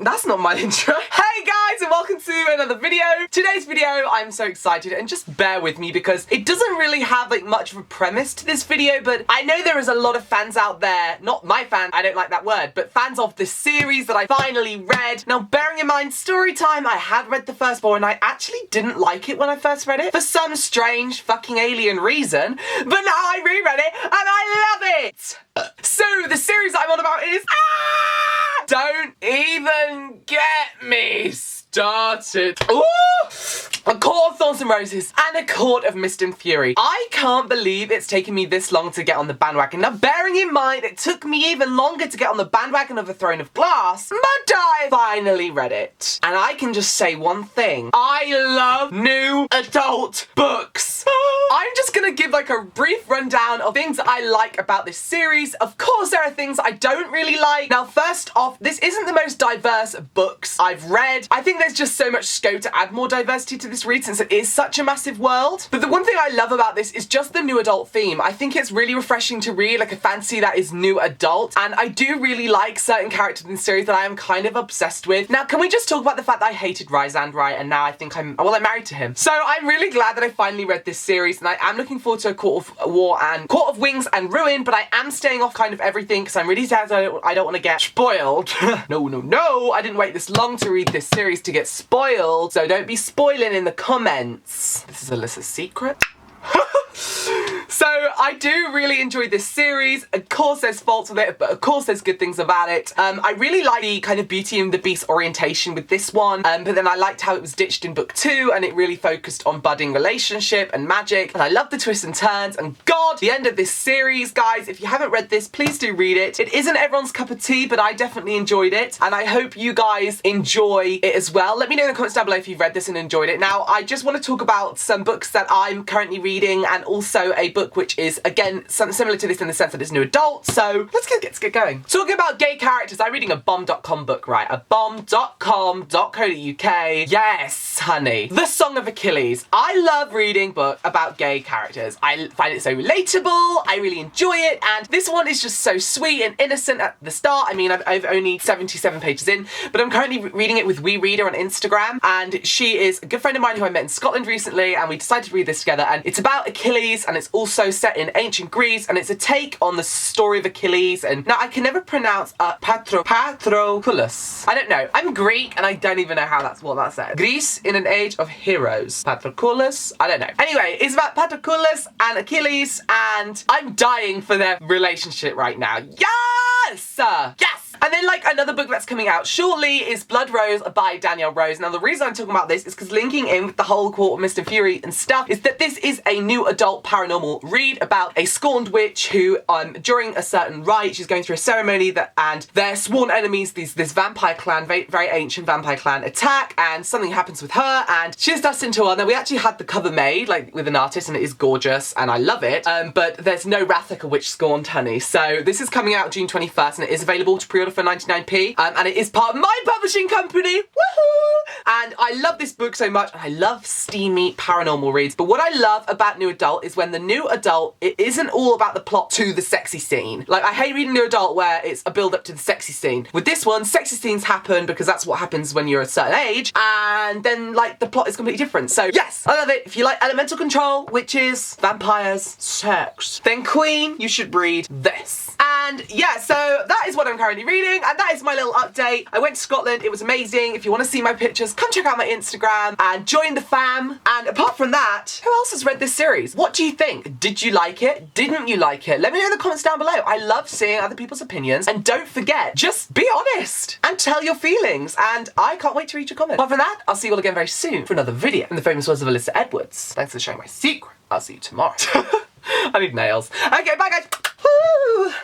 That's not my intro. Hey guys, and welcome to another video. Today's video, I'm so excited, and just bear with me because it doesn't really have like much of a premise to this video, but I know there is a lot of fans out there, not my fans, I don't like that word, but fans of this series that I finally read. Now, bearing in mind, story time, I had read the first book and I actually didn't like it when I first read it for some strange fucking alien reason, but now I reread it and I love it. So the series I'm on about is Don't even get me started. Ooh! A Court of Thorns and Roses and A Court of Mist and Fury. I can't believe it's taken me this long to get on the bandwagon. Now, bearing in mind it took me even longer to get on the bandwagon of A Throne of Glass, but I finally read it. And I can just say one thing. I love new adult books. I'm just gonna give like a brief rundown of things I like about this series. Of course, there are things I don't really like. Now, first off, this isn't the most diverse books I've read. I think there's just so much scope to add more diversity to this read since it is such a massive world. But the one thing I love about this is just the new adult theme. I think it's really refreshing to read like a fantasy that is new adult, and I do really like certain characters in the series that I am kind of obsessed with. Now, can we just talk about the fact that I hated Rhysand, right? And now I think I'm married to him. So I'm really glad that I finally read this series, and I am looking forward to A Court of War and Court of Wings and Ruin, but I am staying off kind of everything because I'm really sad I don't want to get spoiled. No, I didn't wait this long to read this series to get spoiled, so don't be spoiling in the comments. This is Alyssa's secret. So I do really enjoy this series. Of course there's faults with it, but of course there's good things about it. I really like the kind of Beauty and the Beast orientation with this one, but then I liked how it was ditched in book 2 and it really focused on budding relationship and magic, and I love the twists and turns, and God, the end of this series, guys, if you haven't read this, please do read it. It isn't everyone's cup of tea, but I definitely enjoyed it, and I hope you guys enjoy it as well. Let me know in the comments down below if you've read this and enjoyed it. Now, I just want to talk about some books that I'm currently reading, and also a book which is, again, something similar to this in the sense that it's new adult, so let's get going. Talking about gay characters, I'm reading a bomb.com book, right? A bomb.com.co.uk. Yes, honey. The Song of Achilles. I love reading books about gay characters. I find it so relatable, I really enjoy it, and this one is just so sweet and innocent at the start. I mean, I've only 77 pages in, but I'm currently reading it with WeReader on Instagram, and she is a good friend of mine who I met in Scotland recently, and we decided to read this together, and it's about Achilles, and it's also set in ancient Greece, and it's a take on the story of Achilles. And now I can never pronounce Patroclus. I don't know. I'm Greek and I don't even know how what that says. Greece in an age of heroes. Patroclus? I don't know. Anyway, it's about Patroclus and Achilles, and I'm dying for their relationship right now. Yes! Yes! And then, like, another book that's coming out shortly is Blood Rose by Danielle Rose. Now, the reason I'm talking about this is because linking in with the whole Court of Mist and Fury and stuff is that this is a new adult paranormal read about a scorned witch who, during a certain rite, she's going through a ceremony and their sworn enemies, this vampire clan, very ancient vampire clan, attack, and something happens with her, and she's dust into her. Now, we actually had the cover made, like, with an artist, and it is gorgeous, and I love it, but there's no Rathaka Witch scorned, honey. So this is coming out June 21st, and it is available to pre-order for 99p, and it is part of my publishing company. Woohoo! And I love this book so much, and I love steamy paranormal reads, but what I love about new adult is when the new adult, it isn't all about the plot to the sexy scene. Like, I hate reading new adult where it's a build up to the sexy scene. With this one, sexy scenes happen because that's what happens when you're a certain age, and then, like, the plot is completely different. So yes, I love it. If you like elemental control, witches, vampires, sex, then Queen, you should read this. And yeah, so that is what I'm currently reading, and that is my little update. I went to Scotland, it was amazing. If you want to see my pictures, come check out my Instagram and join the fam. And apart from that, who else has read this series? What do you think? Did you like it? Didn't you like it? Let me know in the comments down below. I love seeing other people's opinions, and don't forget, just be honest and tell your feelings, and I can't wait to read your comments. Apart from that, I'll see you all again very soon for another video. In the famous words of Alyssa Edwards, thanks for sharing my secret. I'll see you tomorrow. I need nails. Okay, bye guys. Woo!